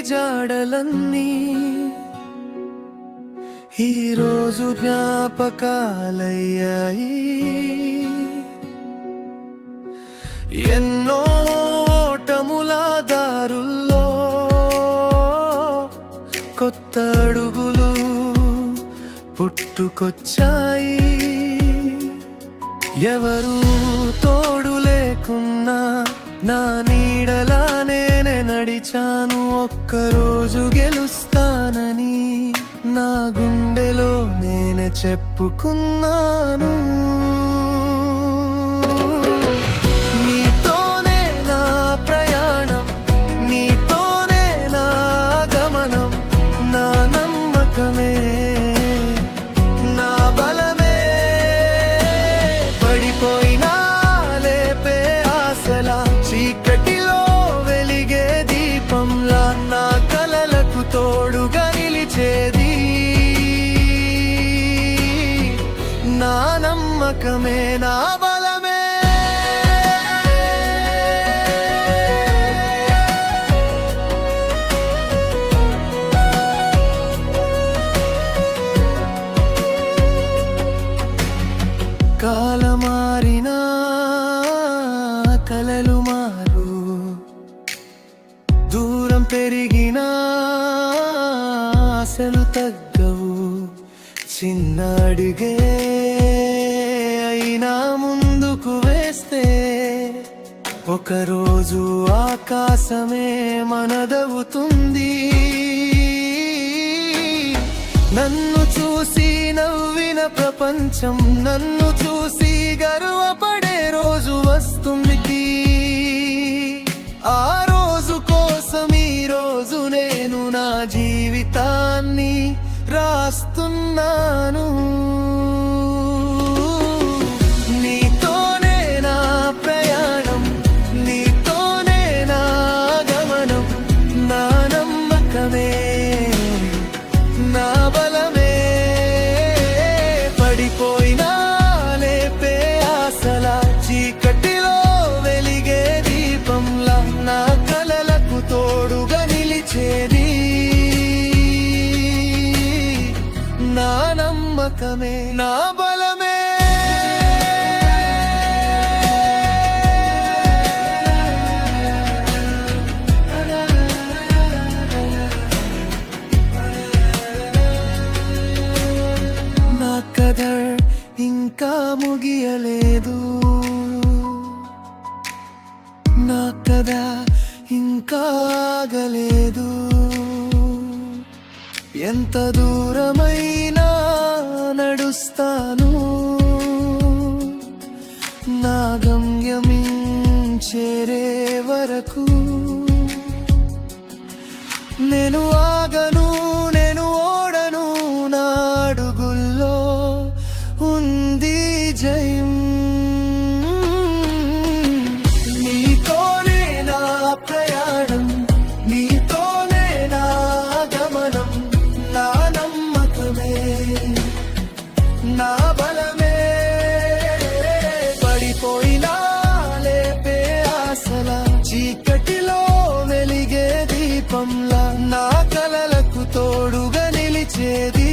జాడలన్నీ ఈరోజు జ్ఞాపకాలయ్యాయి. ఎన్నో ఓటముల దారుల్లో కొత్త అడుగులు పుట్టుకొచ్చాయి. ఎవరు తోడు లేకున్నా నా నీడలా నేనే నడిచాను. ఒక్కరోజు గెలుస్తానని నా గుండెలో నేనే చెప్పుకున్నాను. నీతోనే నా ప్రయాణం, నీతోనే నా గమనం, నా నమ్మకమే నా బలమే. పడిపోయినా లేపే ఆశలా, చీకటిలో వెలిగే దీపంలా, నా కలలకు తోడుగా నిలిచేది నా నమ్మకమే నా బలమే. కాలమారినా కలలు మారు, దూరం పెరిగినా ఆశలు తగ్గవు. చిన్న అడుగే అయినా ముందుకు వేస్తే ఒకరోజు ఆకాశమే మనదవుతుంది. నన్ను చూసి నవ్విన ప్రపంచం, నన్ను చూసి గర్వపడే రోజు వస్తుంది. ఆ రోజు కోసం ఈ రోజు నేను నా జీవితాన్ని రాస్తున్నాను. నీతోనే నా ప్రయాణం, నీతోనే నా గమనం, నా నమ్మకమే నా బలమే. పడిపోయినా లేపే ఆశలా, చీకటిలో వెలిగే దీపంలా, నా కలలకు తోడుగా నిలిచేది నా నమ్మకమే నా బలమే. నా కథ ఇంకా ముగియలేదు, నా కథ ఇంకా ఆగలేదు. ఎంత దూరమైనా నడుస్తాను, నా గమ్యం చేరే వరకు. నేను ఆగను, నేను ఓడను, నా అడుగుల్లో ఉంది జయం. నీతోనే నా ప్రయాణం, నీతోనే నా గమనం, నా నమ్మకమే నా బలమే. పడిపోయినా లేపే ఆశలా, చీకటిలో వెలిగే దీపంలా, నా కలలకు తోడుగా నిలిచేది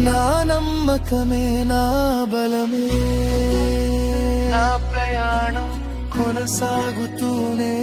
నా నమ్మకమే నా బలమే. నా ప్రయాణం కొనసాగుతూనే